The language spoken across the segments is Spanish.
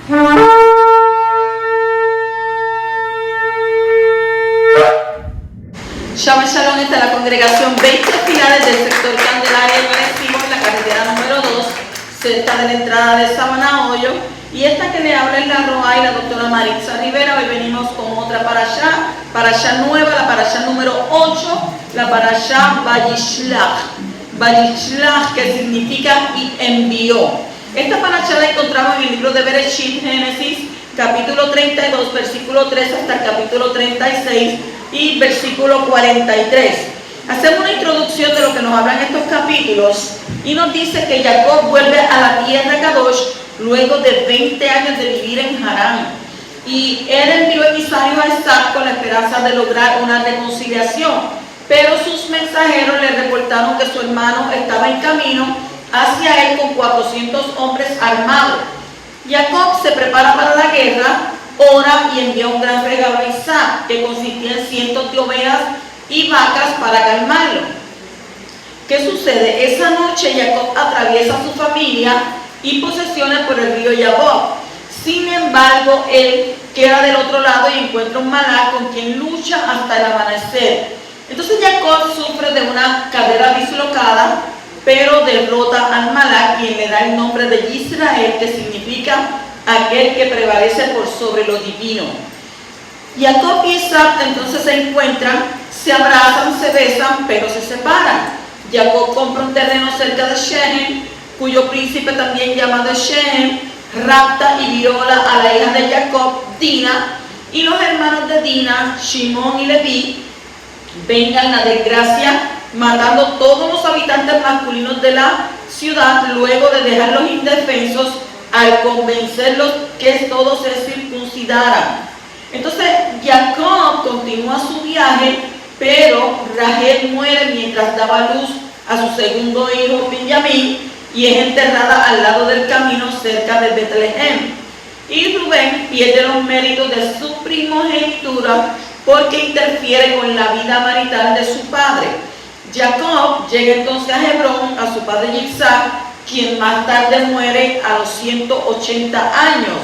Shabbat Shalom, esta es la congregación 20 Pilares del sector Candelaria en Arecibo, en la carretera número 2, cerca de la entrada de Sabana Hoyo. Y esta que le habla es la Roa y la doctora Maritza Rivera. Hoy venimos con otra parashá nueva, la parashá número 8, la parashá Vayishlach, que significa y envió. Esta parashá la encontramos en el libro de Bereshit, Génesis, capítulo 32, versículo 3 hasta el capítulo 36 y versículo 43. Hacemos una introducción de lo que nos hablan estos capítulos y nos dice que Jacob vuelve a la tierra Kadosh luego de 20 años de vivir en Harán. Y él envió emisarios a Isaac con la esperanza de lograr una reconciliación, pero sus mensajeros le reportaron que su hermano estaba en camino hacia él con 400 hombres armados. Jacob se prepara para la guerra, ora y envía un gran regalo a Isaac, que consistía en cientos de ovejas y vacas para calmarlo. ¿Qué sucede? Esa noche Jacob atraviesa a su familia y posesiones por el río Yabok. Sin embargo, él queda del otro lado y encuentra un malá con quien lucha hasta el amanecer. Entonces Jacob sufre de una cadera dislocada, pero derrota al malá, quien le da el nombre de Israel, que significa aquel que prevalece por sobre lo divino. Jacob y Isaac entonces se encuentran, se abrazan, se besan, pero se separan. Jacob compra un terreno cerca de Shechem, cuyo príncipe también llamado Shechem rapta y viola a la hija de Jacob, Dina, y los hermanos de Dina, Shimón y Leví, vengan la desgracia, matando todos los habitantes masculinos de la ciudad, luego de dejarlos indefensos al convencerlos que todos se circuncidaran. Entonces Jacob continúa su viaje, pero Rachel muere mientras daba luz a su segundo hijo Benjamín y es enterrada al lado del camino cerca de Betlehem. Y Rubén pierde los méritos de su primogenitura porque interfiere con la vida marital de su padre. Jacob llega entonces a Hebrón, a su padre Isaac, quien más tarde muere a los 180 años.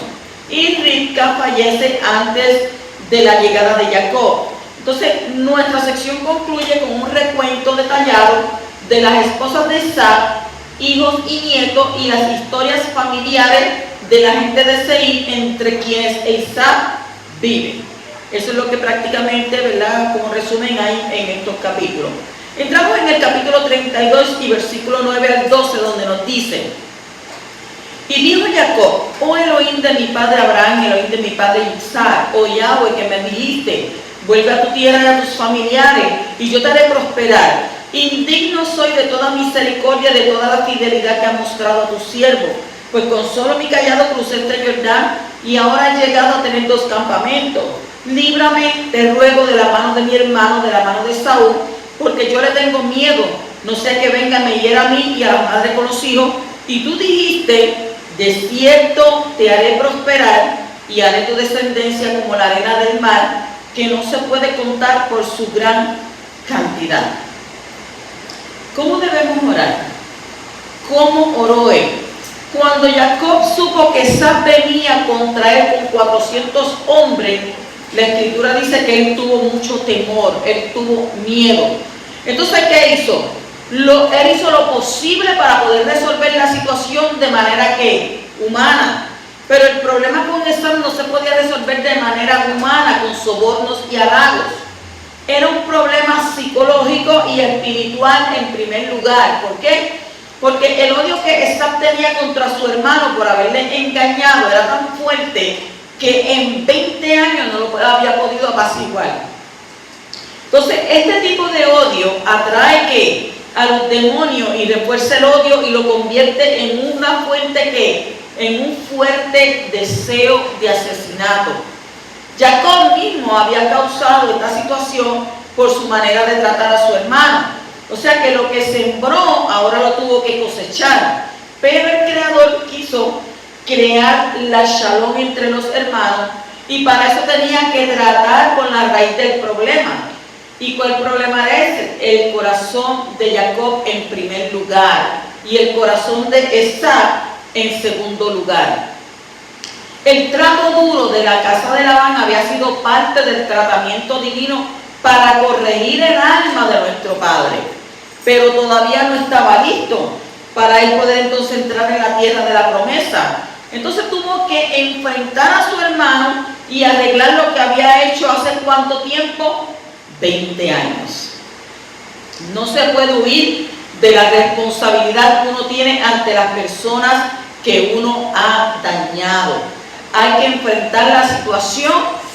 Y Rivka fallece antes de la llegada de Jacob. Entonces, nuestra sección concluye con un recuento detallado de las esposas de Isaac, hijos y nietos, y las historias familiares de la gente de Seir, entre quienes Isaac vive. Eso es lo que prácticamente, ¿verdad?, como resumen hay en estos capítulos. Entramos en el capítulo 32 y versículo 9 al 12, donde nos dice: y dijo Jacob: oh Elohim de mi padre Abraham, Elohim de mi padre Isaac, oh Yahweh, que me dijiste, vuelve a tu tierra y a tus familiares, y yo te haré prosperar. Indigno soy de toda misericordia, de toda la fidelidad que ha mostrado a tu siervo, pues con solo mi cayado crucé este Jordán, y ahora he llegado a tener 2 campamentos. Líbrame, te ruego, de la mano de mi hermano, de la mano de Saúl, porque yo le tengo miedo, no sea que venga y me hiera a mí y a la madre con los hijos. Y tú dijiste: de cierto te haré prosperar y haré tu descendencia como la arena del mar, que no se puede contar por su gran cantidad. ¿Cómo debemos orar? ¿Cómo oró él? Cuando Jacob supo que Esab venía contra él con 400 hombres, la escritura dice que él tuvo mucho temor, él tuvo miedo. Entonces, ¿qué hizo? Él hizo lo posible para poder resolver la situación de manera que humana. Pero el problema con Esab no se podía resolver de manera humana, con sobornos y halagos. Era un problema psicológico y espiritual en primer lugar. ¿Por qué? Porque el odio que Esab tenía contra su hermano por haberle engañado era tan fuerte que en 20 años no lo había podido apaciguar. Entonces, este tipo de odio atrae a los demonios y refuerza el odio y lo convierte en una fuente en un fuerte deseo de asesinato. Jacob mismo había causado esta situación por su manera de tratar a su hermano. O sea que lo que sembró ahora lo tuvo que cosechar. Pero el Creador quiso crear la shalom entre los hermanos y para eso tenía que tratar con la raíz del problema. ¿Y cuál problema era ese? El corazón de Jacob en primer lugar y el corazón de Esab en segundo lugar. El trato duro de la casa de Labán había sido parte del tratamiento divino para corregir el alma de nuestro padre, pero todavía no estaba listo para él poder entonces entrar en la tierra de la promesa. Entonces tuvo que enfrentar a su hermano y arreglar lo que había hecho hace ¿cuánto tiempo? 20 años. No se puede huir de la responsabilidad que uno tiene ante las personas que uno ha dañado. Hay que enfrentar la situación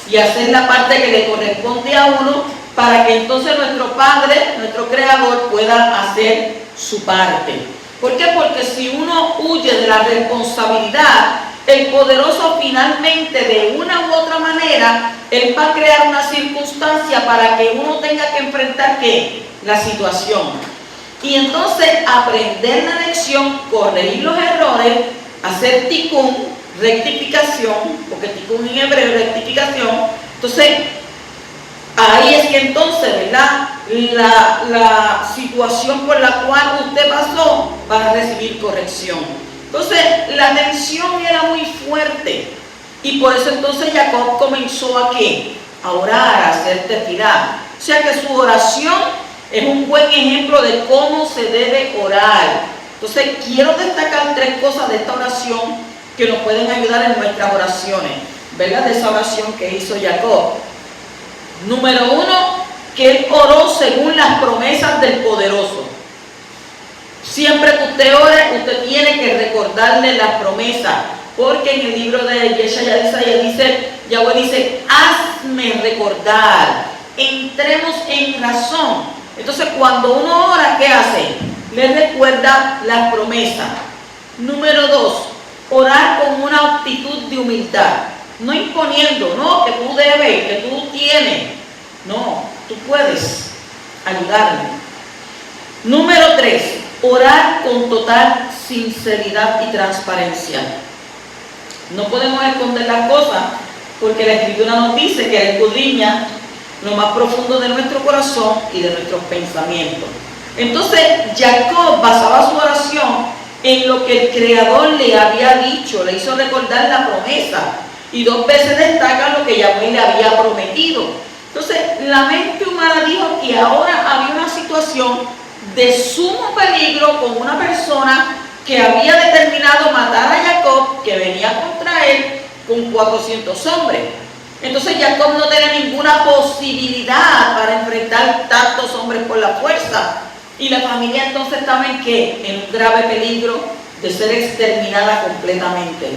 y hacer la parte que le corresponde a uno para que entonces nuestro Padre, nuestro Creador, pueda hacer su parte. ¿Por qué? Porque si uno huye de la responsabilidad, el poderoso finalmente de una u otra manera, él va a crear una circunstancia para que uno tenga que enfrentar ¿qué? La situación. Y entonces aprender la lección, corregir los errores, hacer tikkun, rectificación, porque tikkun en hebreo es rectificación. Entonces, ahí es que entonces, ¿verdad? La situación por la cual usted pasó va a recibir corrección. Entonces, la tensión era muy fuerte. Y por eso entonces Jacob comenzó a ¿qué? A orar, a hacer tefilá. O sea que su oración es un buen ejemplo de cómo se debe orar. Entonces, quiero destacar 3 cosas de esta oración que nos pueden ayudar en nuestras oraciones, ¿verdad? De esa oración que hizo Jacob. Número 1, que él oró según las promesas del poderoso. Siempre que usted ore, usted tiene que recordarle las promesas, porque en el libro de Isaías dice, Yahweh dice, hazme recordar, entremos en razón. Entonces cuando uno ora, ¿qué hace? Le recuerda las promesas. Número 2, orar con una actitud de humildad, no imponiendo, no, que tú debes, que tú tienes, no, tú puedes ayudarme. Número 3, orar con total sinceridad y transparencia. No podemos esconder las cosas porque la Escritura nos dice que Él escudriña lo más profundo de nuestro corazón y de nuestros pensamientos. Entonces, Jacob basaba su oración en lo que el Creador le había dicho, le hizo recordar la promesa. Y 2 veces destaca lo que Yahweh le había prometido. Entonces, la mente humana dijo que ahora había una situación de sumo peligro con una persona que había determinado matar a Jacob, que venía contra él con 400 hombres. Entonces Jacob no tenía ninguna posibilidad para enfrentar tantos hombres por la fuerza. Y la familia entonces estaba en ¿qué? En un grave peligro de ser exterminada completamente.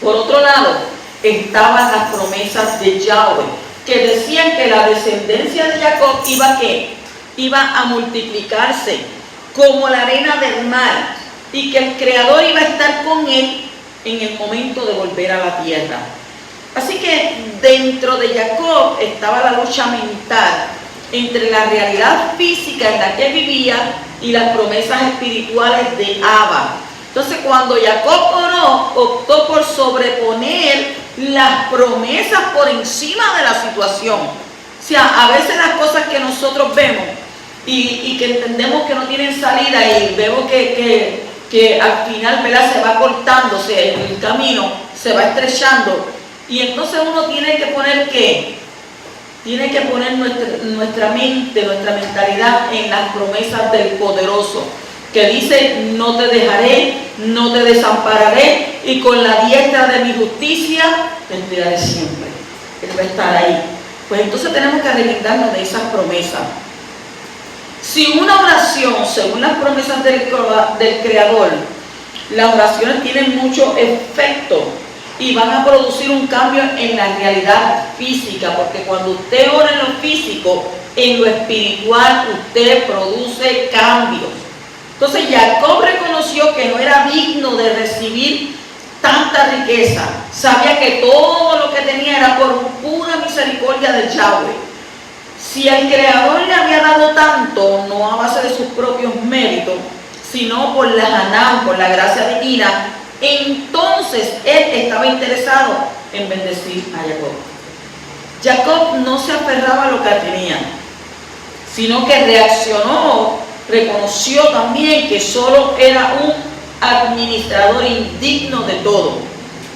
Por otro lado, estaban las promesas de Yahweh, que decían que la descendencia de Jacob iba ¿qué? Iba a multiplicarse como la arena del mar, y que el Creador iba a estar con él en el momento de volver a la tierra. Así que dentro de Jacob estaba la lucha mental entre la realidad física en la que vivía y las promesas espirituales de Abba. Entonces, cuando Jacob oró, optó por sobreponer las promesas por encima de la situación. O sea, a veces las cosas que nosotros vemos y que entendemos que no tienen salida y vemos que al final, ¿verdad?, se va cortándose el camino, se va estrechando. Y entonces uno tiene que poner ¿qué? Tiene que poner nuestra mente, nuestra mentalidad en las promesas del poderoso, que dice, no te dejaré, no te desampararé, y con la diestra de mi justicia te cuidaré siempre. Él va a estar ahí. Pues entonces tenemos que recordarnos de esas promesas. Si una oración, según las promesas del Creador, las oraciones tienen mucho efecto y van a producir un cambio en la realidad física, porque cuando usted ora en lo físico, en lo espiritual usted produce cambios. Entonces Jacob reconoció que no era digno de recibir tanta riqueza. Sabía que todo lo que tenía era por pura misericordia de Yahweh. Si el Creador le había dado tanto, no a base de sus propios méritos, sino por la Hanán, por la gracia divina, entonces él estaba interesado en bendecir a Jacob. Jacob no se aferraba a lo que tenía, sino que reaccionó, reconoció también que solo era un administrador indigno de todo.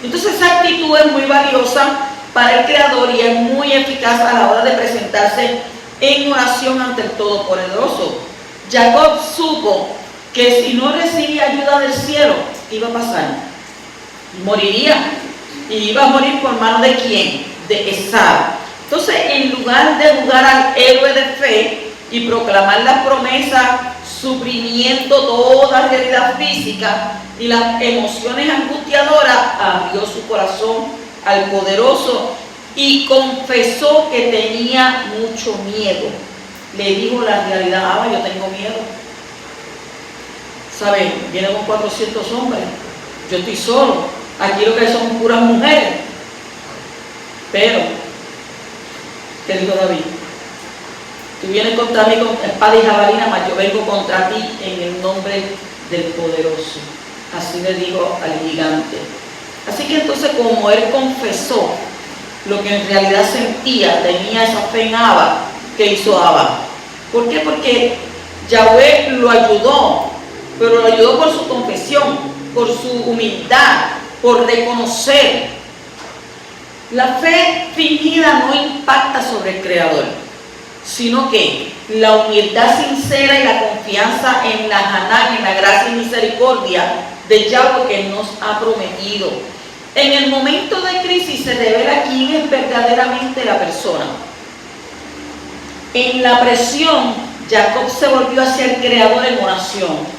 Entonces esa actitud es muy valiosa para el Creador y es muy eficaz a la hora de presentarse en oración ante el Todopoderoso. Jacob supo que si no recibía ayuda del cielo, ¿qué iba a pasar? Moriría. ¿Y iba a morir por mano de quién? De Esaú. Entonces, en lugar de jugar al héroe de fe y proclamar las promesas, suprimiendo toda realidad física y las emociones angustiadoras, abrió su corazón al poderoso y confesó que tenía mucho miedo. Le dijo la realidad: yo tengo miedo. ¿Saben? Viene con 400 hombres. Yo estoy solo. Aquí lo que son puras mujeres. Pero, ¿qué dijo David? Tú vienes contra mí con espada y jabalina, mas yo vengo contra ti en el nombre del poderoso. Así le dijo al gigante. Así que entonces, como él confesó lo que en realidad sentía, tenía esa fe en Abba, ¿qué hizo Abba? ¿Por qué? Porque Yahweh lo ayudó, pero lo ayudó por su confesión, por su humildad, por reconocer. La fe fingida no impacta sobre el Creador, sino que la humildad sincera y la confianza en la Haná, en la gracia y misericordia de Yahweh que nos ha prometido. En el momento de crisis se revela quién es verdaderamente la persona. En la presión, Jacob se volvió hacia el Creador en oración.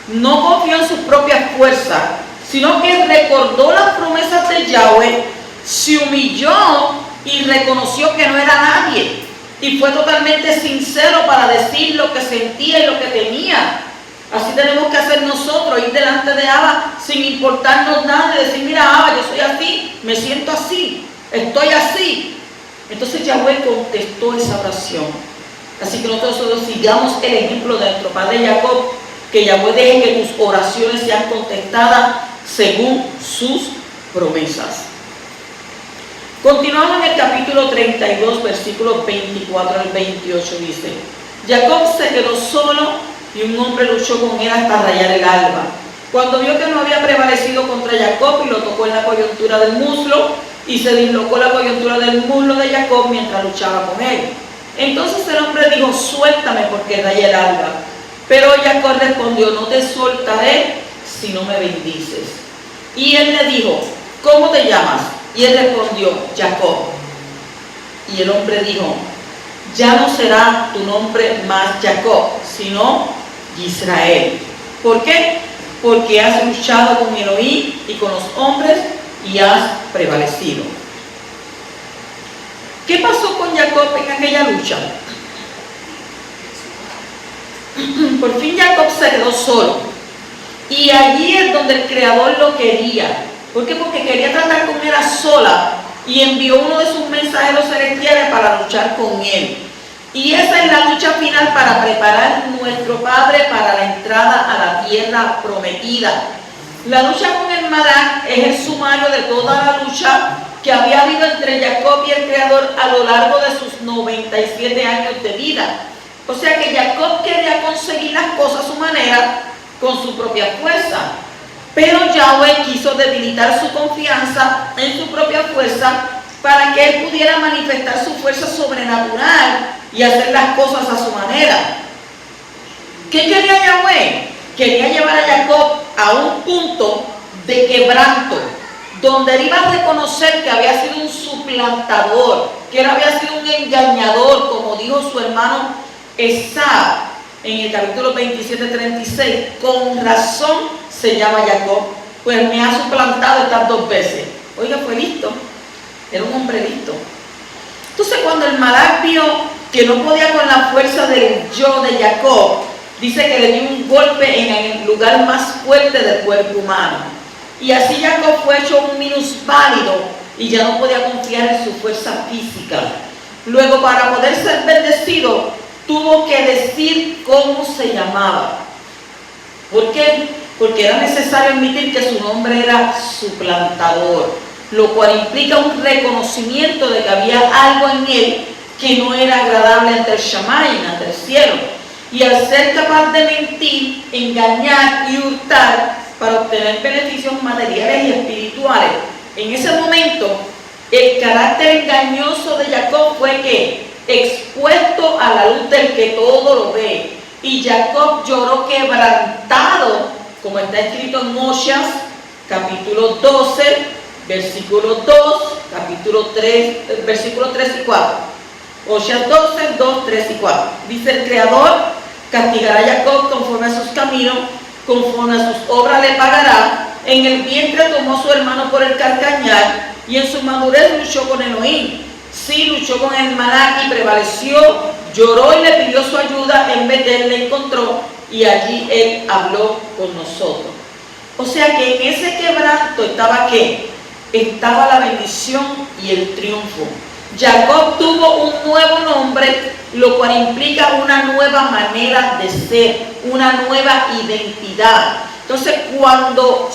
No confió en sus propias fuerzas, sino que recordó las promesas de Yahweh, se humilló y reconoció que no era nadie. Y fue totalmente sincero para decir lo que sentía y lo que temía. Así tenemos que hacer nosotros, ir delante de Abba sin importarnos nada y decir: mira, Abba, yo soy así, me siento así, estoy así. Entonces Yahweh contestó esa oración. Así que nosotros sigamos el ejemplo de nuestro padre Jacob, que Yahweh deje que tus oraciones sean contestadas según sus promesas. Continuamos en el capítulo 32, versículos 24 al 28, dice: Jacob se quedó solo y un hombre luchó con él hasta rayar el alba. Cuando vio que no había prevalecido contra Jacob, y lo tocó en la coyuntura del muslo, y se dislocó la coyuntura del muslo de Jacob mientras luchaba con él. Entonces el hombre dijo: suéltame, porque raya el alba. Pero Jacob respondió: no te soltaré si no me bendices. Y él le dijo: ¿cómo te llamas? Y él respondió: Jacob. Y el hombre dijo: ya no será tu nombre más Jacob, sino Israel. ¿Por qué? Porque has luchado con Elohim y con los hombres y has prevalecido. ¿Qué pasó con Jacob en aquella lucha? Por fin Jacob se quedó solo. Y allí es donde el Creador lo quería. ¿Por qué? Porque quería tratar con él a sola y envió uno de sus mensajeros celestiales para luchar con él. Y esa es la lucha final para preparar nuestro Padre para la entrada a la tierra prometida. La lucha con el Malak es el sumario de toda la lucha que había habido entre Jacob y el Creador a lo largo de sus 97 años de vida. O sea que Jacob quería conseguir las cosas a su manera, con su propia fuerza. Pero Yahweh quiso debilitar su confianza en su propia fuerza para que él pudiera manifestar su fuerza sobrenatural y hacer las cosas a su manera. ¿Qué quería Yahweh? Quería llevar a Jacob a un punto de quebranto, donde él iba a reconocer que había sido un suplantador, que él había sido un engañador, como dijo su hermano Esaú en el capítulo 27:36. Con razón se llama Jacob, pues me ha suplantado estas 2 veces. Oiga, fue listo, era un hombre listo. Entonces, cuando el Malak vio que no podía con la fuerza del yo de Jacob, dice que le dio un golpe en el lugar más fuerte del cuerpo humano. Y así Jacob fue hecho un minusválido y ya no podía confiar en su fuerza física. Luego, para poder ser bendecido, tuvo que decir cómo se llamaba. ¿Por qué? Porque era necesario admitir que su nombre era suplantador, lo cual implica un reconocimiento de que había algo en él que no era agradable ante el Shamayim, ante el cielo. Y al ser capaz de mentir, engañar y hurtar para obtener beneficios materiales y espirituales, En ese momento, el carácter engañoso de Jacob fue que expuesto a la luz del que todo lo ve. Y Jacob lloró quebrantado, como está escrito en Oseas, capítulo 12, versículo 2, capítulo 3, versículos 3 y 4. Oseas 12, 2, 3 y 4. Dice: el Creador castigará a Jacob conforme a sus caminos, conforme a sus obras le pagará. En el vientre tomó a su hermano por el calcañar, y en su madurez luchó con Elohim. Sí, luchó con el Malak y prevaleció, lloró y le pidió su ayuda. En Betel le encontró, y allí él habló con nosotros. O sea que en ese quebranto estaba ¿qué? Estaba la bendición y el triunfo. Jacob tuvo un nuevo nombre, lo cual implica una nueva manera de ser, una nueva identidad. Entonces, cuando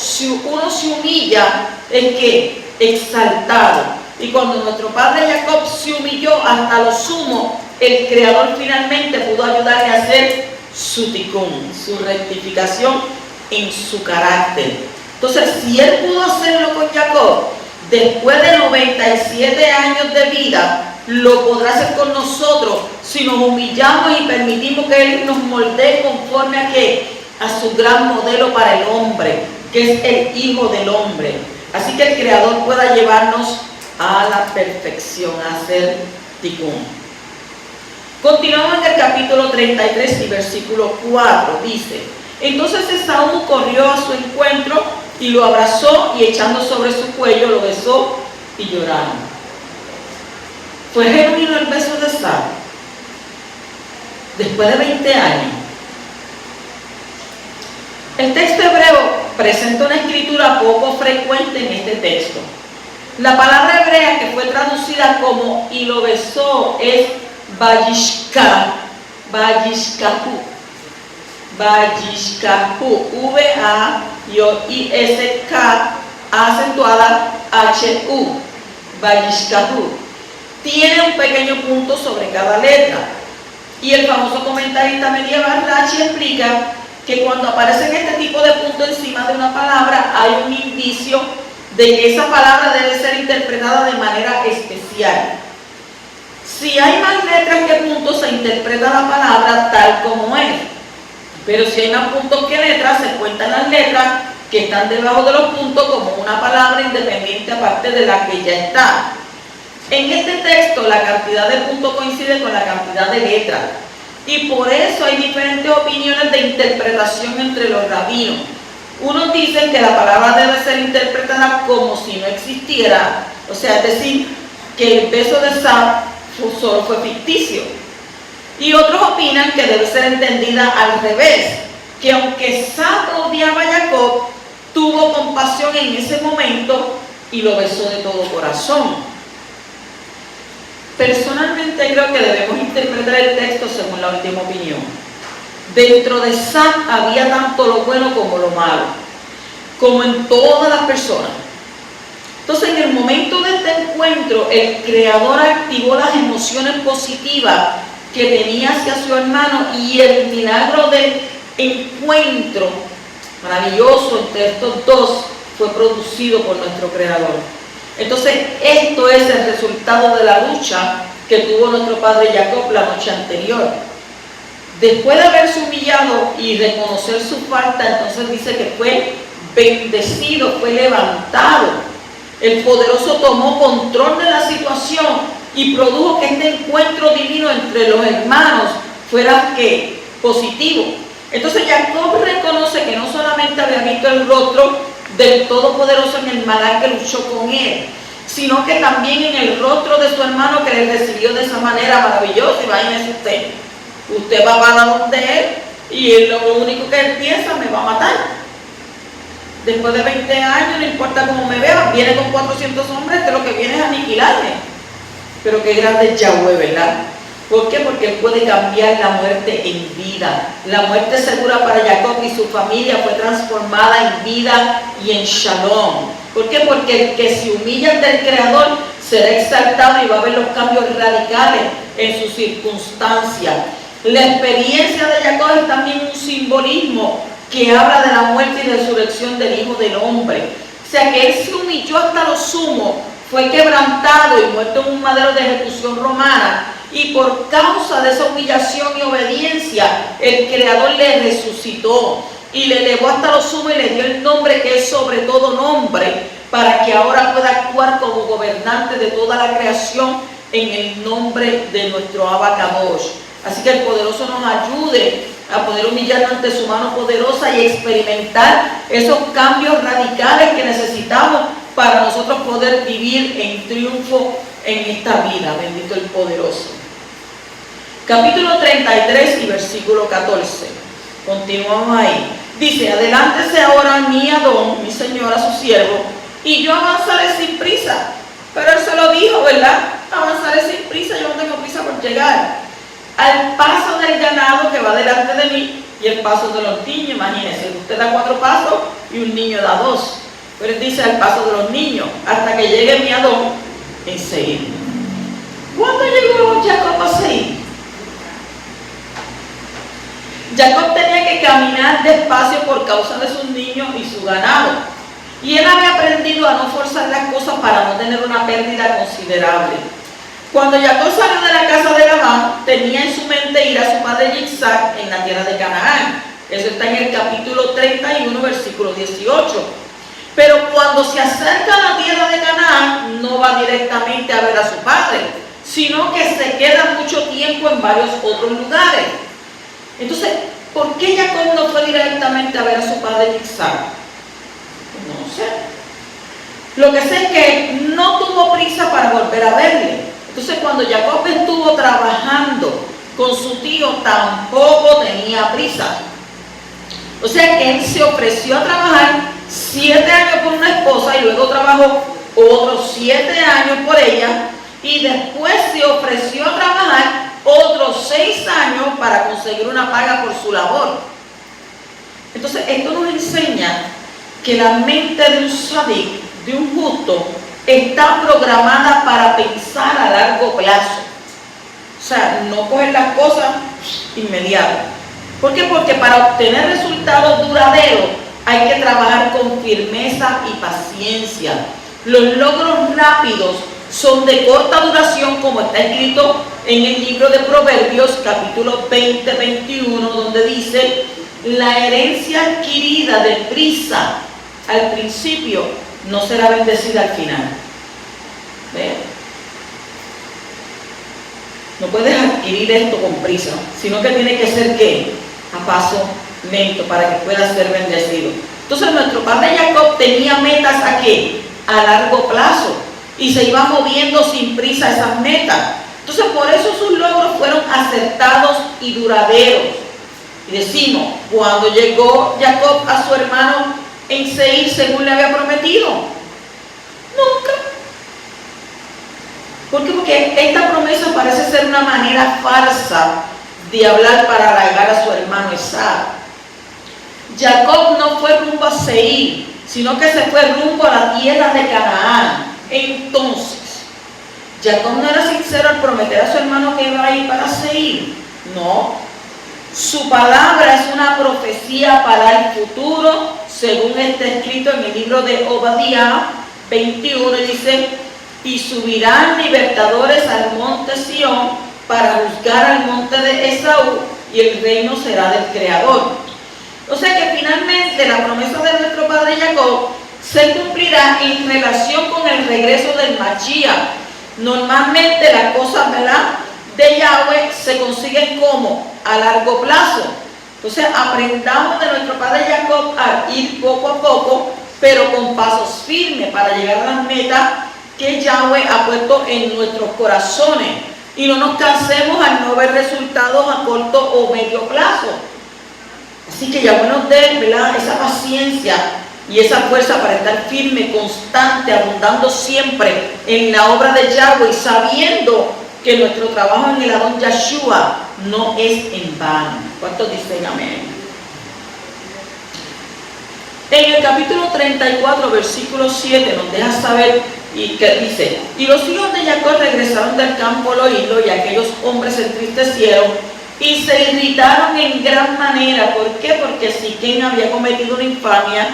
uno se humilla, es que exaltado. Y cuando nuestro padre Jacob se humilló hasta lo sumo, el Creador finalmente pudo ayudarle a hacer su tikkun, su rectificación en su carácter. Entonces, si él pudo hacerlo con Jacob, después de 97 años de vida, lo podrá hacer con nosotros si nos humillamos y permitimos que él nos moldee conforme a ¿qué? A su gran modelo para el hombre, que es el Hijo del Hombre. Así que el Creador pueda llevarnos a la perfección, a hacer tikkun. Continuamos en el capítulo 33 y versículo 4. Dice: entonces Esaú corrió a su encuentro y lo abrazó, y echando sobre su cuello lo besó y lloraron. ¿Fue genuino el beso de Esaú? Después de 20 años. El texto hebreo presenta una escritura poco frecuente en este texto. La palabra hebrea que fue traducida como "y lo besó" es vayishka, vayishkahu, vayishkahu, V-A-I-S-K, acentuada H-U, vayishkahu. Tiene un pequeño punto sobre cada letra. Y el famoso comentarista medieval Rashi explica que cuando aparecen este tipo de puntos encima de una palabra, hay un indicio de que esa palabra debe ser interpretada de manera especial. Si hay más letras que puntos, se interpreta la palabra tal como es. Pero si hay más puntos que letras, se cuentan las letras que están debajo de los puntos como una palabra independiente aparte de la que ya está. En este texto, la cantidad de puntos coincide con la cantidad de letras. Y por eso hay diferentes opiniones de interpretación entre los rabinos. Unos dicen que la palabra debe ser interpretada como si no existiera, o sea, es decir, que el beso de Esaú solo fue ficticio. Y otros opinan que debe ser entendida al revés, que aunque Esaú odiaba a Jacob, tuvo compasión en ese momento y lo besó de todo corazón. Personalmente creo que debemos interpretar el texto según la última opinión. Dentro de Esaú había tanto lo bueno como lo malo, como en todas las personas. Entonces, en el momento de este encuentro, el Creador activó las emociones positivas que tenía hacia su hermano, y el milagro del encuentro maravilloso entre estos dos fue producido por nuestro Creador. Entonces, esto es el resultado de la lucha que tuvo nuestro padre Jacob la noche anterior. Después de haberse humillado y reconocer su falta, entonces dice que fue bendecido, fue levantado. El poderoso tomó control de la situación y produjo que este encuentro divino entre los hermanos fuera ¿qué? Positivo. Entonces Jacob reconoce que no solamente había visto el rostro del Todopoderoso en el Malak que luchó con él, sino que también en el rostro de su hermano que le recibió de esa manera maravillosa. Imagínese usted va para donde él y él, lo único que él piensa: me va a matar. Después de 20 años, no importa cómo me vea, viene con 400 hombres, que lo que viene es aniquilarme. Pero qué grande es Yahweh, ¿verdad? ¿Por qué? Porque él puede cambiar la muerte en vida. La muerte segura para Jacob y su familia fue transformada en vida y en shalom. ¿Por qué? Porque el que se humilla ante el Creador será exaltado y va a ver los cambios radicales en sus circunstancias. La experiencia de Jacob es también un simbolismo que habla de la muerte y resurrección del Hijo del Hombre. sea que él se humilló hasta lo sumo, fue quebrantado y muerto en un madero de ejecución romana, y por causa de esa humillación y obediencia, el Creador le resucitó y le elevó hasta lo sumo y le dio el nombre que es sobre todo nombre, para que ahora pueda actuar como gobernante de toda la creación en el nombre de nuestro Abba Kadosh. Así que el poderoso nos ayude a poder humillarnos ante su mano poderosa y experimentar esos cambios radicales que necesitamos para nosotros poder vivir en triunfo en esta vida. Bendito el poderoso. Capítulo 33 y versículo 14. Continuamos ahí. Dice: adelántese ahora mi Adón, mi señora, su siervo, y yo avanzaré sin prisa. Pero él se lo dijo, ¿verdad? Avanzaré sin prisa, yo no tengo prisa por llegar. Al paso del ganado que va delante de mí y el paso de los niños. Imagínense, usted da 4 pasos y un niño da 2. Pero él dice al paso de los niños, hasta que llegue mi Adón en Seir. ¿Cuándo llegó Jacob a Seir? Jacob tenía que caminar despacio por causa de sus niños y su ganado. Y él había aprendido a no forzar las cosas para no tener una pérdida considerable. Cuando Jacob salió de la casa de Labán, tenía en su mente ir a su padre Isaac en la tierra de Canaán. Eso está en el capítulo 31, versículo 18. Pero cuando se acerca a la tierra de Canaán, no va directamente a ver a su padre, sino que se queda mucho tiempo en varios otros lugares. Entonces, ¿por qué Jacob no fue directamente a ver a su padre Isaac? No sé. Lo que sé es que no tuvo prisa para volver a verle. Entonces, cuando Jacob estuvo trabajando con su tío, tampoco tenía prisa. O sea que él se ofreció a trabajar 7 años por una esposa y luego trabajó otros 7 años por ella, y después se ofreció a trabajar otros 6 años para conseguir una paga por su labor. Entonces, esto nos enseña que la mente de un sadik, de un justo, está programada para pensar a largo plazo. O sea, no coger las cosas inmediatas. ¿Por qué? Porque para obtener resultados duraderos hay que trabajar con firmeza y paciencia. Los logros rápidos son de corta duración, como está escrito en el libro de Proverbios, capítulo 20-21, donde dice: la herencia adquirida deprisa al principio no será bendecida al final. ¿Ves? No puedes adquirir esto con prisa, sino que tiene que ser ¿qué? A paso lento, para que pueda ser bendecido. Entonces nuestro padre Jacob tenía metas ¿a qué? A largo plazo, y se iba moviendo sin prisa esas metas. Entonces por eso sus logros fueron acertados y duraderos. Y decimos, cuando llegó Jacob a su hermano en Seir según le había prometido, nunca. ¿Por qué? Porque esta promesa parece ser una manera falsa de hablar para halagar a su hermano Esaú. Jacob no fue rumbo a Seir, sino que se fue rumbo a la tierra de Canaán. Entonces, Jacob no era sincero al prometer a su hermano que iba a ir para Seir. No. Su palabra es una profecía para el futuro, según está escrito en el libro de Obadías 21, y dice: y subirán libertadores al monte Sión para juzgar al monte de Esaú, y el reino será del Creador. O sea que finalmente la promesa de nuestro padre Jacob se cumplirá en relación con el regreso del Mashiach. Normalmente las cosas, ¿verdad?, de Yahweh se consiguen como a largo plazo. Entonces aprendamos de nuestro padre Jacob a ir poco a poco, pero con pasos firmes para llegar a las metas que Yahweh ha puesto en nuestros corazones, y no nos cansemos al no ver resultados a corto o medio plazo. Así que Yahweh nos dé, ¿verdad?, esa paciencia y esa fuerza para estar firme, constante, abundando siempre en la obra de Yahweh, y sabiendo que nuestro trabajo en el Adón Yeshua no es en vano. ¿Cuántos dicen amén? En el capítulo 34, versículo 7, nos deja saber y que dice: y los hijos de Jacob regresaron del campo al oírlo, y aquellos hombres se entristecieron y se irritaron en gran manera. ¿Por qué? Porque Siquem había cometido una infamia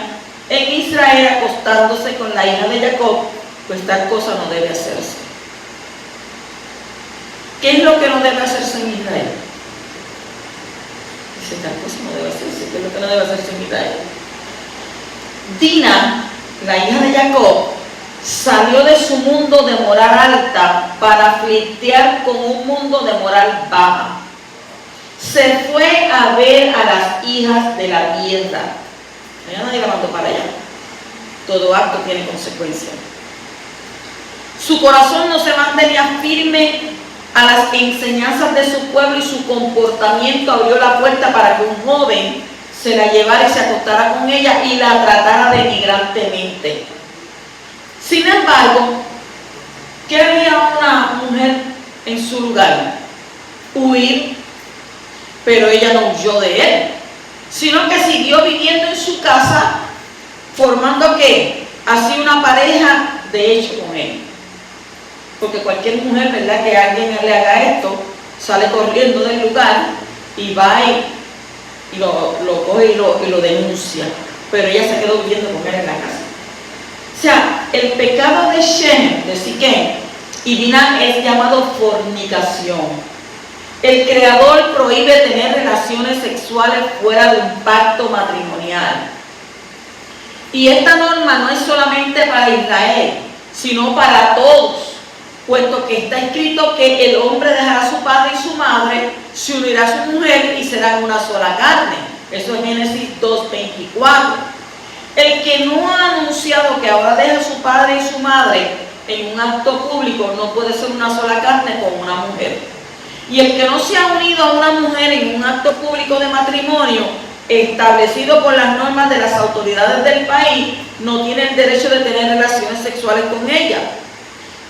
en Israel acostándose con la hija de Jacob, pues tal cosa no debe hacerse. ¿Qué es lo que no debe hacerse en Israel? Dice, tal cosa no debe hacerse. ¿Qué es lo que no debe hacerse en Israel? Dina, la hija de Jacob, salió de su mundo de moral alta para flirtear con un mundo de moral baja. Se fue a ver a las hijas de la tierra. Ya nadie la mandó para allá. Todo acto tiene consecuencias. Su corazón no se mantenía firme a las enseñanzas de su pueblo y su comportamiento abrió la puerta para que un joven se la llevara y se acostara con ella y la tratara denigrantemente. Sin embargo, ¿qué haría una mujer en su lugar? Huir, pero ella no huyó de él, sino que siguió viviendo en su casa, formando ¿qué? Así una pareja de hecho con él. Porque cualquier mujer, ¿verdad?, que alguien le haga esto, sale corriendo del lugar y va y lo coge y lo denuncia. Pero ella se quedó viviendo con él en la casa. O sea, el pecado de Shem, de Siquem y Dina es llamado fornicación. El Creador prohíbe tener relaciones sexuales fuera de un pacto matrimonial. Y esta norma no es solamente para Israel, sino para todos, puesto que está escrito que el hombre dejará a su padre y su madre, se unirá a su mujer y serán una sola carne. Eso es Génesis 2:24. El que no ha anunciado que ahora deja a su padre y su madre en un acto público no puede ser una sola carne con una mujer. Y el que no se ha unido a una mujer en un acto público de matrimonio establecido por las normas de las autoridades del país no tiene el derecho de tener relaciones sexuales con ella.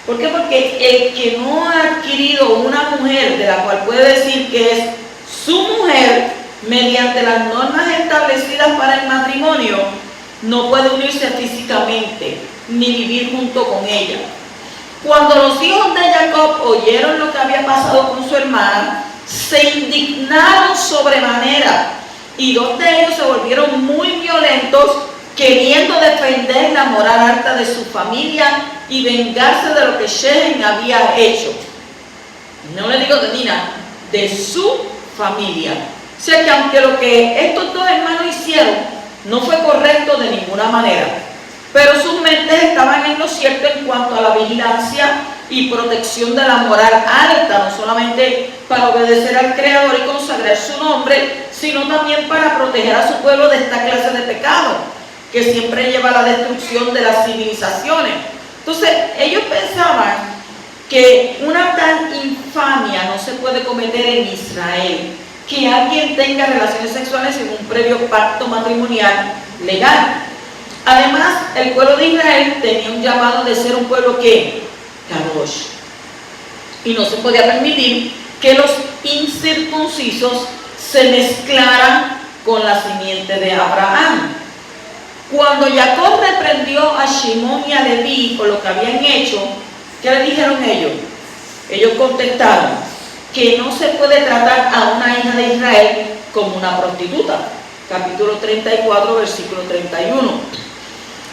¿Por qué? Porque el que no ha adquirido una mujer de la cual puede decir que es su mujer mediante las normas establecidas para el matrimonio, no puede unirse físicamente ni vivir junto con ella. Cuando los hijos de Jacob oyeron lo que había pasado con su hermana, se indignaron sobremanera y dos de ellos se volvieron muy violentos, queriendo defender la moral alta de su familia y vengarse de lo que Shem había hecho. No le digo de Dina, de su familia. O sea que aunque lo que estos dos hermanos hicieron no fue correcto de ninguna manera, pero sus mentes estaban en lo cierto en cuanto a la vigilancia y protección de la moral alta, no solamente para obedecer al Creador y consagrar su nombre, sino también para proteger a su pueblo de esta clase de pecado, que siempre lleva a la destrucción de las civilizaciones. Entonces, ellos pensaban que una tal infamia no se puede cometer en Israel, que alguien tenga relaciones sexuales en un previo pacto matrimonial legal. Además, el pueblo de Israel tenía un llamado de ser un pueblo que Kadosh, y no se podía permitir que los incircuncisos se mezclaran con la simiente de Abraham. Cuando Jacob reprendió a Shimón y a Leví por lo que habían hecho, ¿qué le dijeron ellos? Ellos contestaron que no se puede tratar a una hija de Israel como una prostituta. Capítulo 34, versículo 31.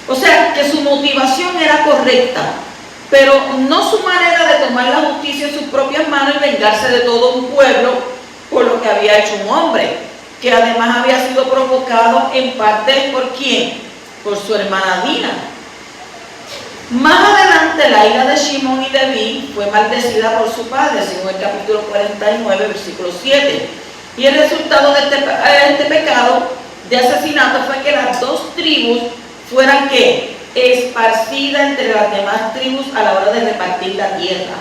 O sea, que su motivación era correcta, pero no su manera de tomar la justicia en sus propias manos y vengarse de todo un pueblo por lo que había hecho un hombre, que además había sido provocado en parte ¿por quién? Por su hermana Dina. Más adelante la hija de Shimón y Leví fue maldecida por su padre, según el capítulo 49, versículo 7. Y el resultado de este pecado de asesinato fue que las dos tribus fueran ¿qué? Esparcidas entre las demás tribus a la hora de repartir la tierra.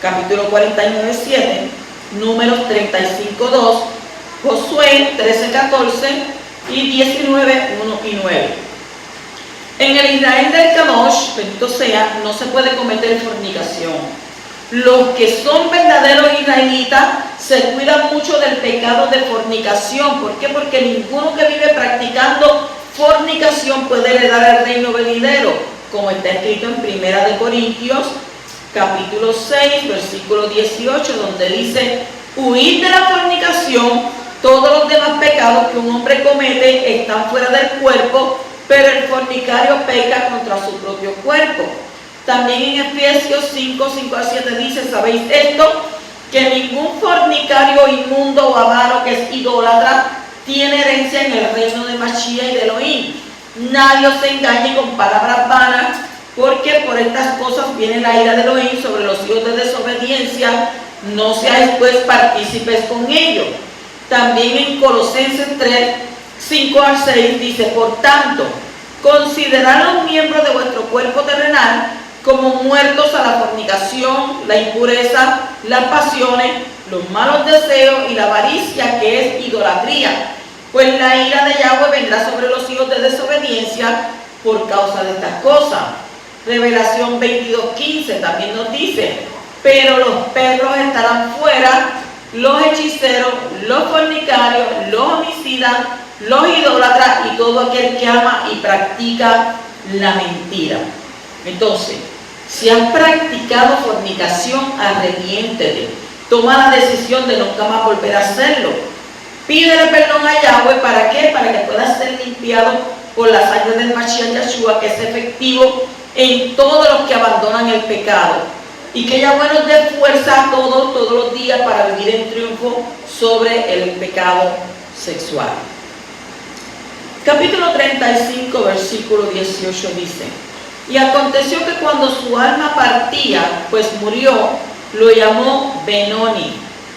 Capítulo 49, 7, Números 35, 2, Josué 13, 14 y 19, 1 y 9. En el Israel del Kadosh, bendito sea, no se puede cometer fornicación. Los que son verdaderos israelitas se cuidan mucho del pecado de fornicación. ¿Por qué? Porque ninguno que vive practicando fornicación puede heredar el reino venidero, como está escrito en 1 Corintios, capítulo 6, versículo 18, donde dice: huid de la fornicación, Todos los demás pecados que un hombre comete están fuera del cuerpo, pero el fornicario peca contra su propio cuerpo. También en Efesios 5:5-7 dice, ¿sabéis esto? Que ningún fornicario inmundo o avaro que es idólatra tiene herencia en el reino de Mashiach y de Elohim. Nadie os engañe con palabras vanas, porque por estas cosas viene la ira de Elohim sobre los hijos de desobediencia. No seáis pues partícipes con ellos. También en Colosenses 3:5-6 dice, por tanto, considerad a los miembros de vuestro cuerpo terrenal como muertos a la fornicación, la impureza, las pasiones, los malos deseos y la avaricia, que es idolatría. Pues la ira de Yahweh vendrá sobre los hijos de desobediencia por causa de estas cosas. Revelación 22:15 también nos dice, pero los perros estarán fuera, los hechiceros, los fornicarios, los homicidas, los idólatras y todo aquel que ama y practica la mentira. Entonces, si has practicado fornicación, arrepiéntete. Toma la decisión de nunca más volver a hacerlo. Pídele perdón a Yahweh, ¿para qué? Para que puedas ser limpiado por la sangre del Mashiach Yeshua, que es efectivo en todos los que abandonan el pecado. Y que Yahweh nos dé fuerza a todos los días para vivir en triunfo sobre el pecado sexual. Capítulo 35, versículo 18 dice, y aconteció que cuando su alma partía, pues murió, lo llamó Benoni,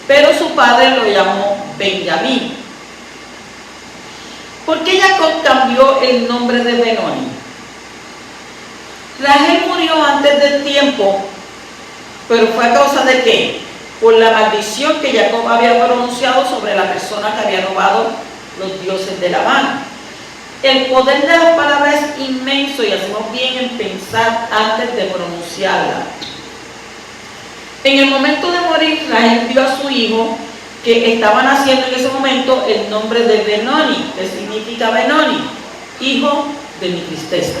pero su padre lo llamó Benjamín. ¿Por qué Jacob cambió el nombre de Benoni? Rachel murió antes del tiempo, pero fue a causa de ¿qué? Por la maldición que Jacob había pronunciado sobre la persona que había robado los dioses de Labán. El poder de las palabras es inmenso y hacemos bien en pensar antes de pronunciarla. En el momento de morir, Rachel dio a su hijo, que estaba naciendo en ese momento, el nombre de Benoni, que significa Benoni, hijo de mi tristeza.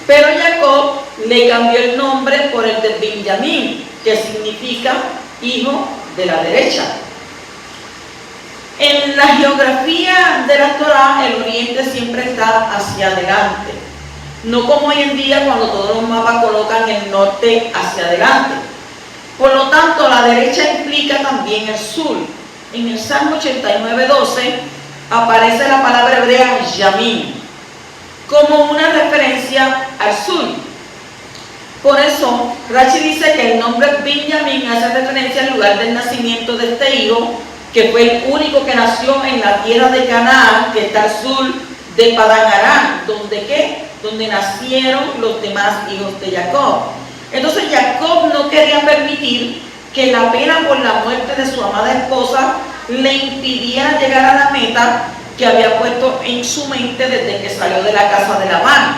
Pero Jacob le cambió el nombre por el de Benjamín, que significa hijo de la derecha. En la geografía de la Torá, el oriente siempre está hacia adelante, no como hoy en día cuando todos los mapas colocan el norte hacia adelante. Por lo tanto, la derecha implica también el sur. En el Salmo 89:12 aparece la palabra hebrea Yamín como una referencia al sur. Por eso, Rashi dice que el nombre Benjamín hace referencia al lugar del nacimiento de este hijo, que fue el único que nació en la tierra de Canaán, que está al sur de Padán Aram, donde nacieron los demás hijos de Jacob. Entonces Jacob no quería permitir que la pena por la muerte de su amada esposa le impidiera llegar a la meta que había puesto en su mente desde que salió de la casa de Labán.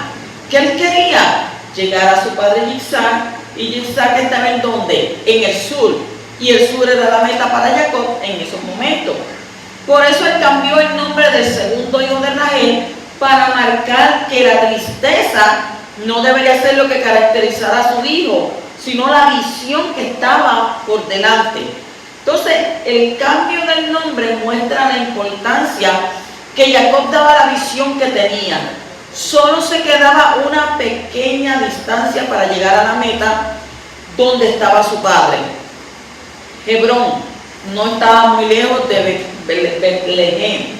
¿Qué él quería? Llegar a su padre Yitzhak, y Yitzhak estaba en ¿dónde? En el sur. Y el sur era la meta para Jacob en esos momentos. Por eso él cambió el nombre del segundo hijo de Rachel para marcar que la tristeza no debería ser lo que caracterizara a su hijo, sino la visión que estaba por delante. Entonces, el cambio del nombre muestra la importancia que Jacob daba a la visión que tenía. Solo se quedaba una pequeña distancia para llegar a la meta donde estaba su padre. Hebrón no estaba muy lejos de Betlehem.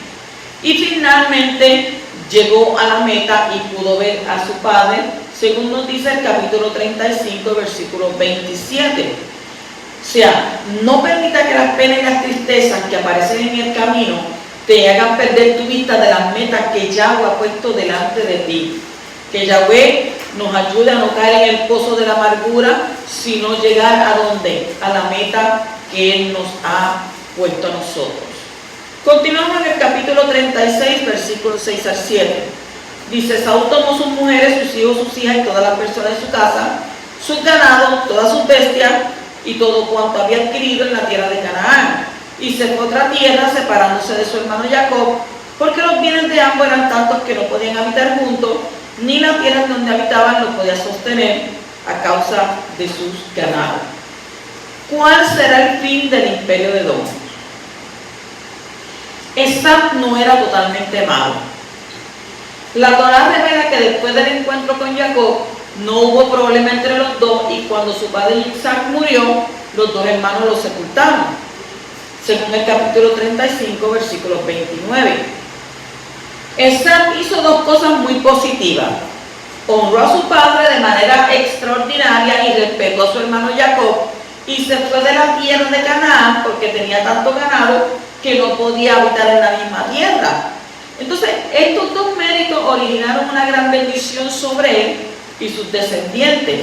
Y finalmente llegó a la meta y pudo ver a su padre, según nos dice el capítulo 35, versículo 27. O sea, no permita que las penas y las tristezas que aparecen en el camino te hagan perder tu vista de las metas que Yahweh ha puesto delante de ti. Que Yahweh nos ayude a no caer en el pozo de la amargura, sino llegar a ¿dónde? A la meta que Él nos ha puesto a nosotros. Continuamos en el capítulo 36, versículos 6-7. Dice, Saúl tomó sus mujeres, sus hijos, sus hijas y todas las personas de su casa, sus ganados, todas sus bestias y todo cuanto había adquirido en la tierra de Canaán. Y se fue a otra tierra, separándose de su hermano Jacob, porque los bienes de ambos eran tantos que no podían habitar juntos, ni la tierra en donde habitaban los podía sostener a causa de sus ganados. ¿Cuál será el fin del imperio de Edom? Esab no era totalmente malo. La Torá revela que después del encuentro con Jacob no hubo problema entre los dos, y cuando su padre Isaac murió, los dos hermanos lo sepultaron, según el capítulo 35, versículos 29. Esab hizo dos cosas muy positivas. Honró a su padre de manera extraordinaria y respetó a su hermano Jacob, y se fue de la tierra de Canaán porque tenía tanto ganado que no podía habitar en la misma tierra. Entonces, estos dos méritos originaron una gran bendición sobre él y sus descendientes.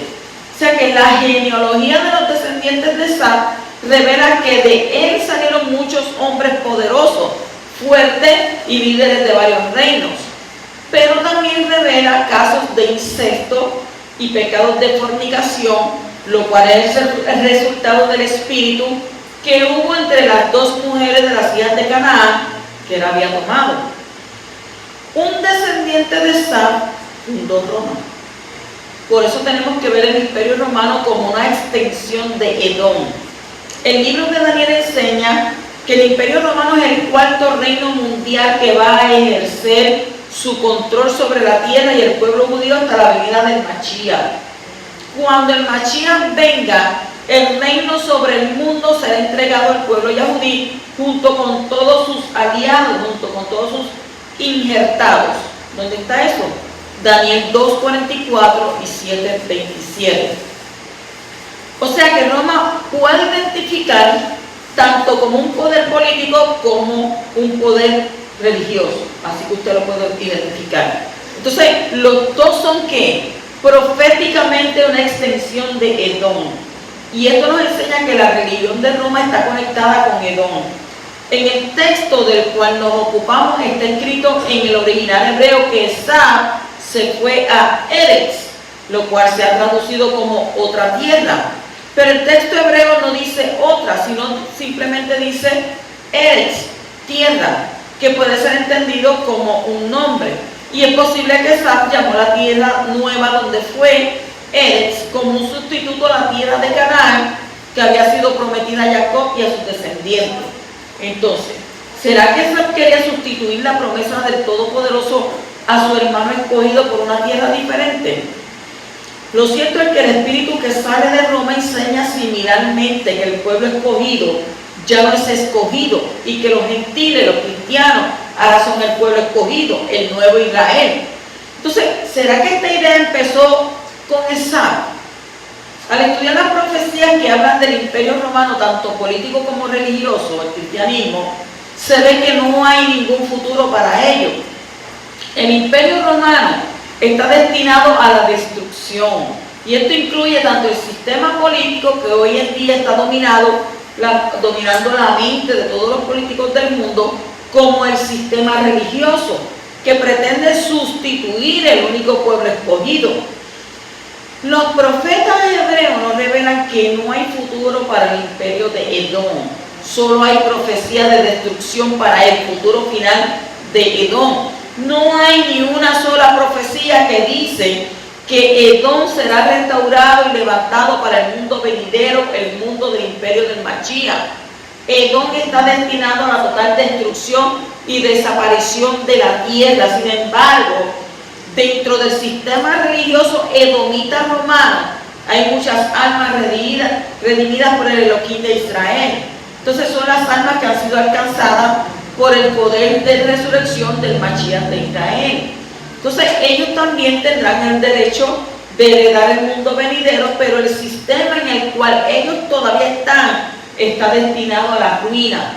O sea que la genealogía de los descendientes de Esab revela que de él salieron muchos hombres poderosos, fuertes y líderes de varios reinos. Pero también revela casos de incesto y pecados de fornicación, lo cual es el resultado del espíritu que hubo entre las dos mujeres de las hijas de Canaán que él había tomado. Un descendiente de Esab fundó Roma. Por eso tenemos que ver el Imperio Romano como una extensión de Edom. El libro de Daniel enseña que el Imperio Romano es el cuarto reino mundial que va a ejercer su control sobre la tierra y el pueblo judío hasta la venida del Mashiach. Cuando el Mashiach venga, el reino sobre el mundo será entregado al pueblo yahudí junto con todos sus aliados, junto con todos sus injertados. ¿Dónde está eso? Daniel 2:44 y 7:27. O sea que Roma puede identificar tanto como un poder político como un poder religioso, así que usted lo puede identificar. Entonces, los dos son ¿qué? Proféticamente una extensión de Edom. Y esto nos enseña que la religión de Roma está conectada con Edom. En el texto del cual nos ocupamos está escrito en el original hebreo que Esab se fue a Eretz, lo cual se ha traducido como otra tierra. Pero el texto hebreo no dice otra, sino simplemente dice Eretz, tierra, que puede ser entendido como un nombre. Y es posible que Esab llamó la tierra nueva donde fue Eretz como un sustituto a la tierra de Canaán que había sido prometida a Jacob y a sus descendientes. Entonces, ¿será que Esab quería sustituir la promesa del Todopoderoso a su hermano escogido por una tierra diferente? Lo cierto es que el espíritu que sale de Roma enseña similarmente que el pueblo escogido ya no es escogido y que los gentiles, los cristianos, ahora son el pueblo escogido, el nuevo Israel. Entonces, ¿será que esta idea empezó con Esab? Al estudiar las profecías que hablan del Imperio Romano, tanto político como religioso, el cristianismo, se ve que no hay ningún futuro para ellos. El Imperio Romano está destinado a la destrucción, y esto incluye tanto el sistema político que hoy en día está dominando la mente de todos los políticos del mundo, como el sistema religioso que pretende sustituir el único pueblo escogido. Los profetas hebreos nos revelan que no hay futuro para el imperio de Edom, solo hay profecía de destrucción para el futuro final de Edom. No hay ni una sola profecía que dice que Edom será restaurado y levantado para el mundo venidero, el mundo del imperio del Mashiach. Edom está destinado a la total destrucción y desaparición de la tierra. Sin embargo, dentro del sistema religioso edomita romano hay muchas almas redimidas por el Elohim de Israel. Entonces son las almas que han sido alcanzadas por el poder de resurrección del Mashiach de Israel. Entonces ellos también tendrán el derecho de heredar el mundo venidero, pero el sistema en el cual ellos todavía están está destinado a la ruina.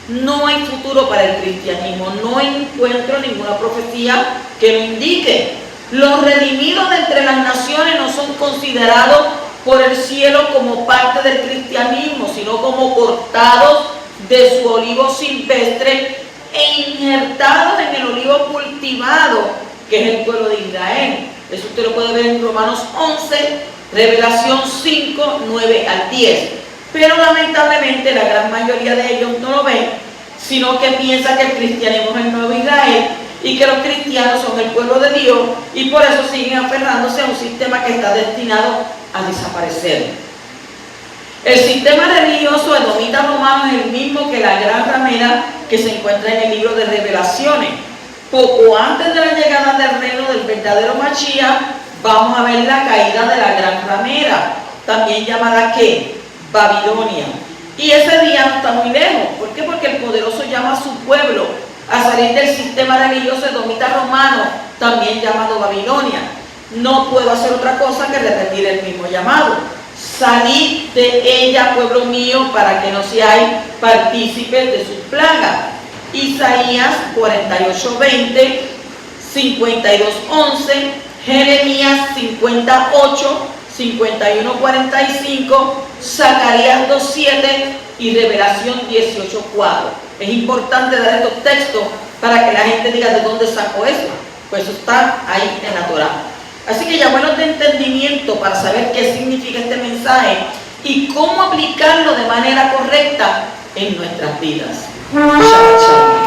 No hay futuro para el cristianismo, no encuentro ninguna profecía que lo indique. Los redimidos de entre las naciones no son considerados por el cielo como parte del cristianismo, sino como cortados de su olivo silvestre e injertados en el olivo cultivado, que es el pueblo de Israel. Eso usted lo puede ver en Romanos 11, Revelación 5, 9 al 10. Pero lamentablemente la gran mayoría de ellos no lo ven, sino que piensa que el cristianismo es el nuevo Israel y que los cristianos son el pueblo de Dios, y por eso siguen aferrándose a un sistema que está destinado a desaparecer. El sistema religioso edomita romano es el mismo que la gran ramera que se encuentra en el libro de Revelaciones. Poco antes de la llegada del reino del verdadero Mashiach, vamos a ver la caída de la gran ramera, también llamada ¿qué? Babilonia. Y ese día no está muy lejos. ¿Por qué? Porque el poderoso llama a su pueblo a salir del sistema religioso edomita romano, también llamado Babilonia. No puedo hacer otra cosa que repetir el mismo llamado. Salid de ella, pueblo mío, para que no seáis partícipes de sus plagas. Isaías 48:20, 52:11, Jeremías 58, 51:45, Zacarías 2:7 y Revelación 18:4. Es importante dar estos textos para que la gente diga de dónde sacó eso. Pues eso está ahí en la Torá. Así que ya buenos de entendimiento para saber qué significa este mensaje y cómo aplicarlo de manera correcta en nuestras vidas. Shabbat shalom.